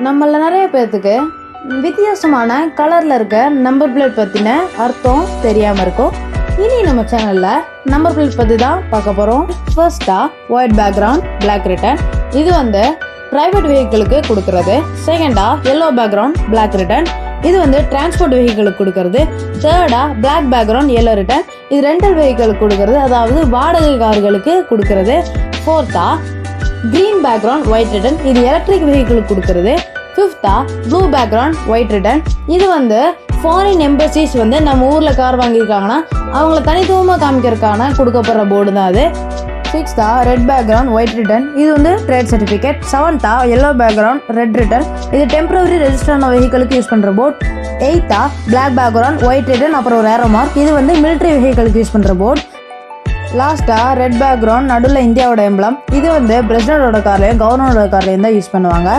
நம்மள நிறைய பேர்த்துக்கு வித்தியாசமான கலரில் இருக்க நம்பர் பிளேட் பற்றின அர்த்தம் தெரியாமல் இருக்கும். இனி நம்ம சேனலில் நம்பர் பிளேட் பற்றி தான் பார்க்க போகிறோம். ஃபர்ஸ்ட்டாக ஒயிட் பேக்ரவுண்ட் பிளாக் ரிட்டன், இது வந்து ப்ரைவேட் வெஹிக்கிளுக்கு கொடுக்கறது. செகண்டாக எல்லோ பேக்ரவுண்ட் பிளாக் ரிட்டன், இது வந்து டிரான்ஸ்போர்ட் வெஹிக்கிளுக்கு கொடுக்கறது. தேர்டாக பிளாக் பேக்ரவுண்ட் எல்லோ ரிட்டன், இது ரெண்டல் வெஹிக்கிளுக்கு கொடுக்கறது, அதாவது வாடகை கார்களுக்கு கொடுக்கறது. ஃபோர்த்தாக க்ரீன் பேக்ரவுண்ட் ஒயிட் ரிட்டன், இது எலக்ட்ரிக் வெஹிக்கிளுக்கு கொடுக்கறது. ஃபிஃப்த்தா ப்ளூ பேக்ரவுண்ட் ஒயிட் ரிட்டன், இது வந்து ஃபாரின் எம்பசிஸ் வந்து நம்ம ஊரில் கார் வாங்கியிருக்காங்கன்னா அவங்கள தனித்துவமாக காமிக்கிறதுக்கான கொடுக்கப்படுற போர்டு தான் அது. சிக்ஸ்த்தா ரெட் பேக்ரவுண்ட் ஒயிட் ரிட்டன், இது வந்து ட்ரேட் சர்டிஃபிகேட். செவன்த்தா எல்லோ பேக்ரவுண்ட் ரெட் ரிட்டன், இது டெம்பரரி ரெஜிஸ்டரான வெஹிக்கிளுக்கு யூஸ் பண்ணுற போர்ட். எயித்தா பிளாக் பேக்ரவுண்ட் ஒயிட் ரிட்டன், அப்புறம் ஒரு ஏரோ மார்க், இது வந்து மிலிட்ரி வெஹிக்கிளுக்கு யூஸ் பண்ணுற போர்ட். லாஸ்ட்டாக ரெட் பேக்ரவுண்ட் நடுவில் இந்தியாவோட எம்பளம், இது வந்து பிரசிடென்டோட கார்லையும் கவர்னரோட கார்லையும் தான் யூஸ் பண்ணுவாங்க.